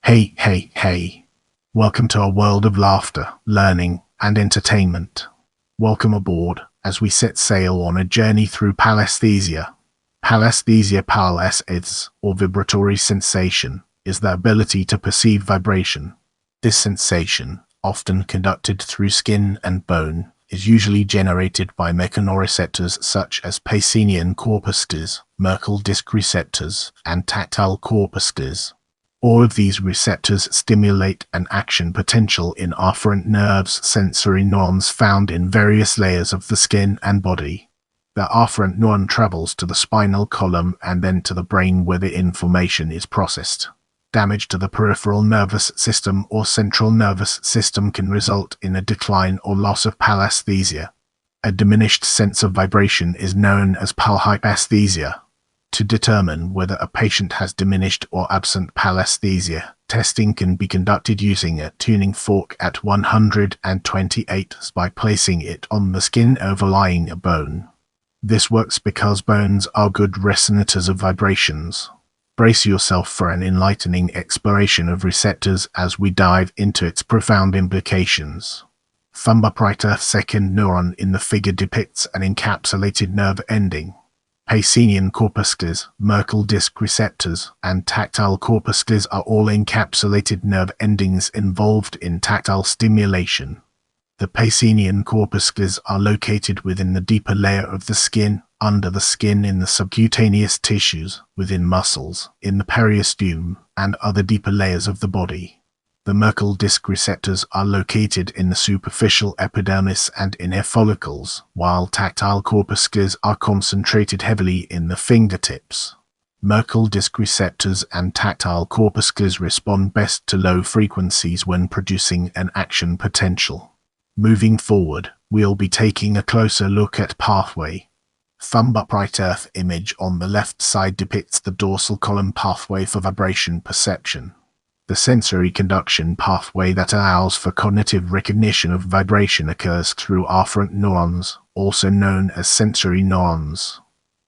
Hey. Welcome to a world of laughter, learning, and entertainment. Welcome aboard as we set sail on a journey through Pallesthesia. Pallesthesia, ppal-es-ʻthē-zh, or vibratory sensation, is the ability to perceive vibration. This sensation, often conducted through skin and bone, is usually generated by mechanoreceptors such as Pacinian corpuscles, Merkel disc receptors, and tactile corpuscles. All of these receptors stimulate an action potential in afferent nerves, sensory neurons found in various layers of the skin and body. The afferent neuron travels to the spinal column and then to the brain where the information is processed. Damage to the peripheral nervous system or central nervous system can result in a decline or loss of pallesthesia. A diminished sense of vibration is known as pallhypesthesia. To determine whether a patient has diminished or absent pallesthesia, testing can be conducted using a tuning fork at 128 by placing it on the skin overlying a bone. This works because bones are good resonators of vibrations. Brace yourself for an enlightening exploration of receptors as we dive into its profound implications. Vibratory second neuron in the figure depicts an encapsulated nerve ending. Pacinian corpuscles, Merkel disc receptors, and tactile corpuscles are all encapsulated nerve endings involved in tactile stimulation. The Pacinian corpuscles are located within the deeper layer of the skin, under the skin in the subcutaneous tissues, within muscles, in the periosteum, and other deeper layers of the body. The Merkel disc receptors are located in the superficial epidermis and in hair follicles, while tactile corpuscles are concentrated heavily in the fingertips. Merkel disc receptors and tactile corpuscles respond best to low frequencies when producing an action potential. Moving forward, we'll be taking a closer look at pathway. Vibratory image on the left side depicts the dorsal column pathway for vibration perception. The sensory conduction pathway that allows for cognitive recognition of vibration occurs through afferent neurons, also known as sensory neurons.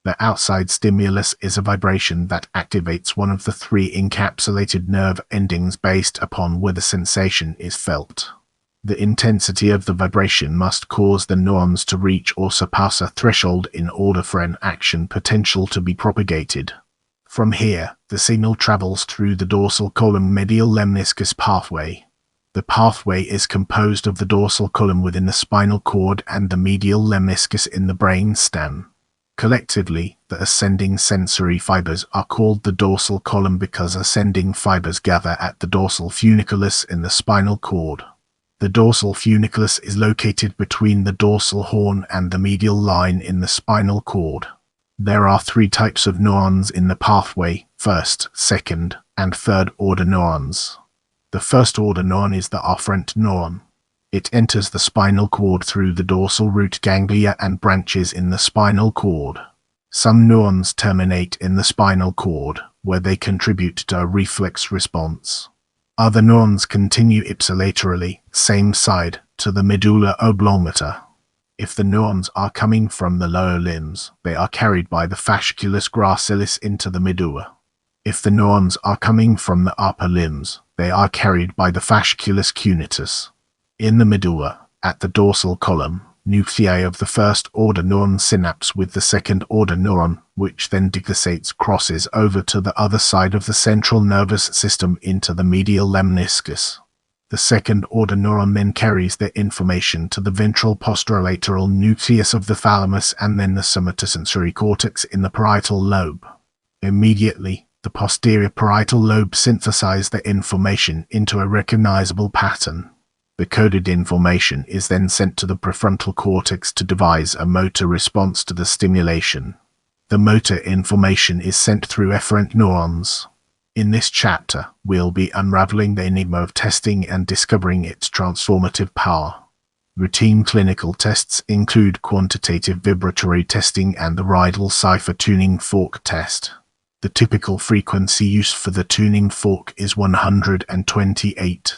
The outside stimulus is a vibration that activates one of the three encapsulated nerve endings based upon where the sensation is felt. The intensity of the vibration must cause the neurons to reach or surpass a threshold in order for an action potential to be propagated. From here, the signal travels through the dorsal column medial lemniscus pathway. The pathway is composed of the dorsal column within the spinal cord and the medial lemniscus in the brain stem. Collectively, the ascending sensory fibers are called the dorsal column because ascending fibers gather at the dorsal funiculus in the spinal cord. The dorsal funiculus is located between the dorsal horn and the medial line in the spinal cord. There are three types of neurons in the pathway: first, second, and third-order neurons. The first-order neuron is the afferent neuron. It enters the spinal cord through the dorsal root ganglia and branches in the spinal cord. Some neurons terminate in the spinal cord, where they contribute to a reflex response. Other neurons continue ipsilaterally, same side, to the medulla oblongata. If the neurons are coming from the lower limbs, they are carried by the fasciculus gracilis into the medulla. If the neurons are coming from the upper limbs, they are carried by the fasciculus cuneus. In the medulla, at the dorsal column, nuclei of the first-order neuron synapse with the second-order neuron, which then digitates crosses over to the other side of the central nervous system into the medial lemniscus. The second-order neuron then carries the information to the ventral posterolateral nucleus of the thalamus and then the somatosensory cortex in the parietal lobe. Immediately, the posterior parietal lobe synthesizes the information into a recognizable pattern. The coded information is then sent to the prefrontal cortex to devise a motor response to the stimulation. The motor information is sent through efferent neurons. In this chapter, we'll be unraveling the enigma of testing and discovering its transformative power. Routine clinical tests include quantitative vibratory testing and the Riedel cipher tuning fork test. The typical frequency used for the tuning fork is 128.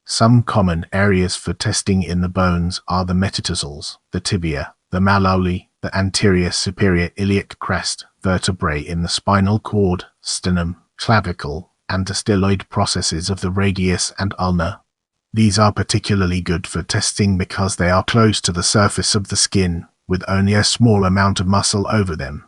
Some common areas for testing in the bones are the metatarsals, the tibia, the malleoli, the anterior superior iliac crest, vertebrae in the spinal cord, sternum, clavicle, and the stelloid processes of the radius and ulna. These are particularly good for testing because they are close to the surface of the skin, with only a small amount of muscle over them.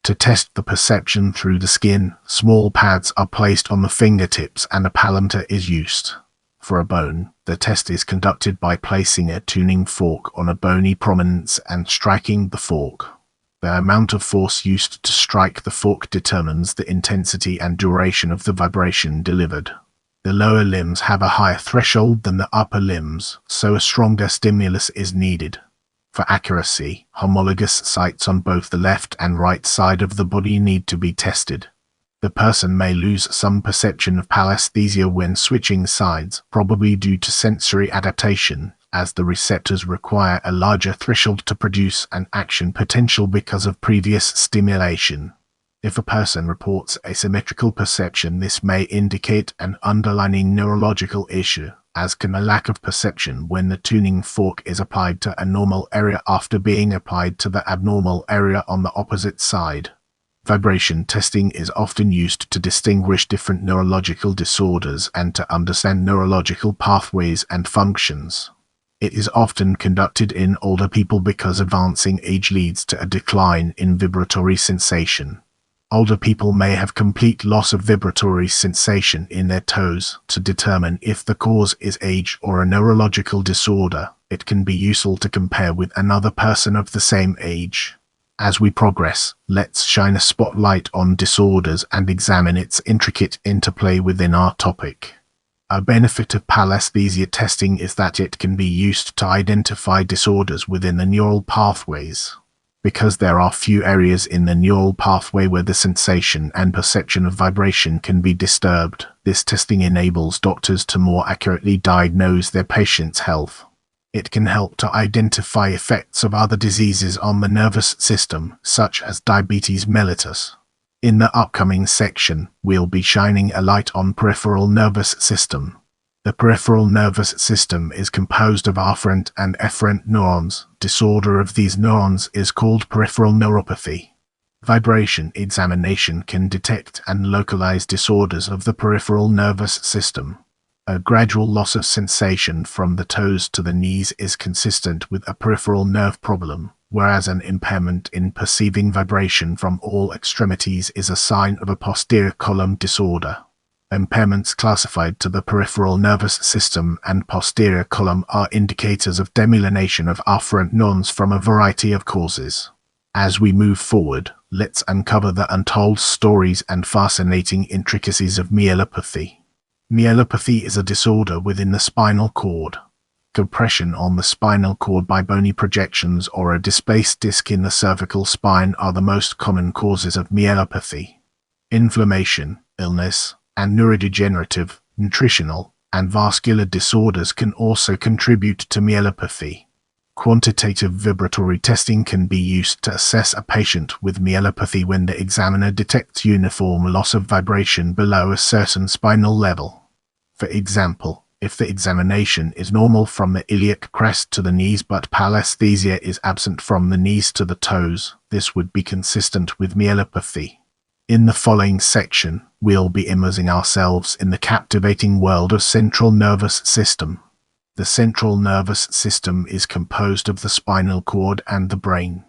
To test the perception through the skin, small pads are placed on the fingertips and a palmeter is used. For a bone, the test is conducted by placing a tuning fork on a bony prominence and striking the fork. The amount of force used to strike the fork determines the intensity and duration of the vibration delivered. The lower limbs have a higher threshold than the upper limbs, so a stronger stimulus is needed. For accuracy, homologous sites on both the left and right side of the body need to be tested. The person may lose some perception of pallesthesia when switching sides, probably due to sensory adaptation, as the receptors require a larger threshold to produce an action potential because of previous stimulation. If a person reports asymmetrical perception, this may indicate an underlying neurological issue, as can a lack of perception when the tuning fork is applied to a normal area after being applied to the abnormal area on the opposite side. Vibration testing is often used to distinguish different neurological disorders and to understand neurological pathways and functions. It is often conducted in older people because advancing age leads to a decline in vibratory sensation. Older people may have complete loss of vibratory sensation in their toes. To determine if the cause is age or a neurological disorder, it can be useful to compare with another person of the same age. As we progress, let's shine a spotlight on disorders and examine its intricate interplay within our topic. A benefit of pallesthesia testing is that it can be used to identify disorders within the neural pathways. Because there are few areas in the neural pathway where the sensation and perception of vibration can be disturbed, this testing enables doctors to more accurately diagnose their patients' health. It can help to identify effects of other diseases on the nervous system, such as diabetes mellitus. In the upcoming section, we'll be shining a light on peripheral nervous system. The peripheral nervous system is composed of afferent and efferent neurons. Disorder of these neurons is called peripheral neuropathy. Vibration examination can detect and localize disorders of the peripheral nervous system. A gradual loss of sensation from the toes to the knees is consistent with a peripheral nerve problem, whereas an impairment in perceiving vibration from all extremities is a sign of a posterior column disorder. Impairments classified to the peripheral nervous system and posterior column are indicators of demyelination of afferent neurons from a variety of causes. As we move forward, let's uncover the untold stories and fascinating intricacies of myelopathy. Myelopathy is a disorder within the spinal cord. Compression on the spinal cord by bony projections or a displaced disc in the cervical spine are the most common causes of myelopathy. Inflammation, illness, and neurodegenerative, nutritional, and vascular disorders can also contribute to myelopathy. Quantitative vibratory testing can be used to assess a patient with myelopathy when the examiner detects uniform loss of vibration below a certain spinal level. For example, if the examination is normal from the iliac crest to the knees but pallesthesia is absent from the knees to the toes, this would be consistent with myelopathy. In the following section, we'll be immersing ourselves in the captivating world of central nervous system. The central nervous system is composed of the spinal cord and the brain.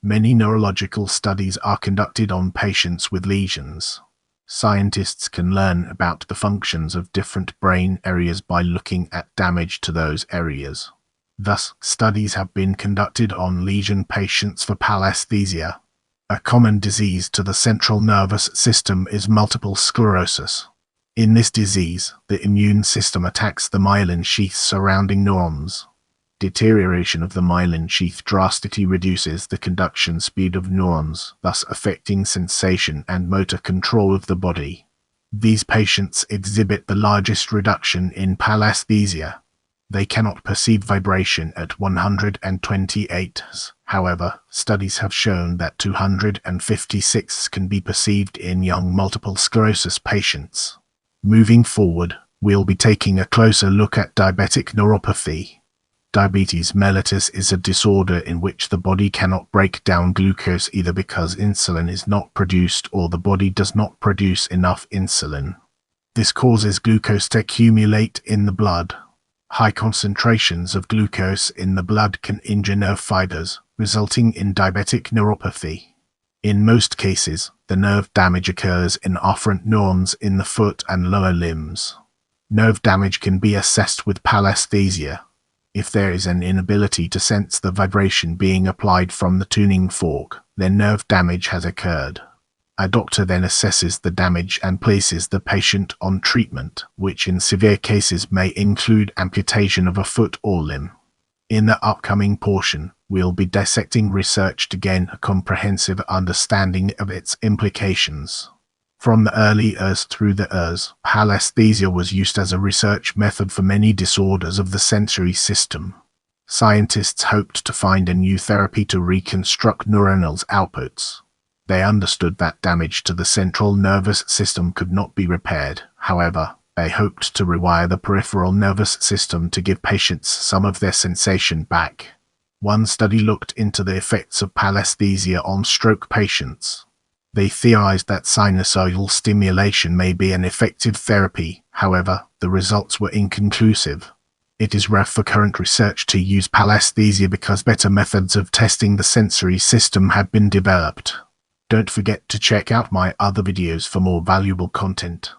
Many neurological studies are conducted on patients with lesions. Scientists can learn about the functions of different brain areas by looking at damage to those areas. Thus, studies have been conducted on lesion patients for pallesthesia. A common disease to the central nervous system is multiple sclerosis. In this disease, the immune system attacks the myelin sheath surrounding neurons. Deterioration of the myelin sheath drastically reduces the conduction speed of neurons, thus affecting sensation and motor control of the body. These patients exhibit the largest reduction in pallesthesia. They cannot perceive vibration at 128 Hz. However, studies have shown that 256 can be perceived in young multiple sclerosis patients. Moving forward, we'll be taking a closer look at diabetic neuropathy. Diabetes mellitus is a disorder in which the body cannot break down glucose either because insulin is not produced or the body does not produce enough insulin. This causes glucose to accumulate in the blood. High concentrations of glucose in the blood can injure nerve fibers, resulting in diabetic neuropathy. In most cases, the nerve damage occurs in afferent neurons in the foot and lower limbs. Nerve damage can be assessed with pallesthesia. If there is an inability to sense the vibration being applied from the tuning fork, then nerve damage has occurred. A doctor then assesses the damage and places the patient on treatment, which in severe cases may include amputation of a foot or limb. In the upcoming portion, we'll be dissecting research to gain a comprehensive understanding of its implications. From the early years through the years, pallesthesia was used as a research method for many disorders of the sensory system. Scientists hoped to find a new therapy to reconstruct neuronal outputs. They understood that damage to the central nervous system could not be repaired. However, they hoped to rewire the peripheral nervous system to give patients some of their sensation back. One study looked into the effects of pallesthesia on stroke patients. They theorized that sinusoidal stimulation may be an effective therapy. However, the results were inconclusive. It is rare for current research to use pallesthesia because better methods of testing the sensory system have been developed. Don't forget to check out my other videos for more valuable content.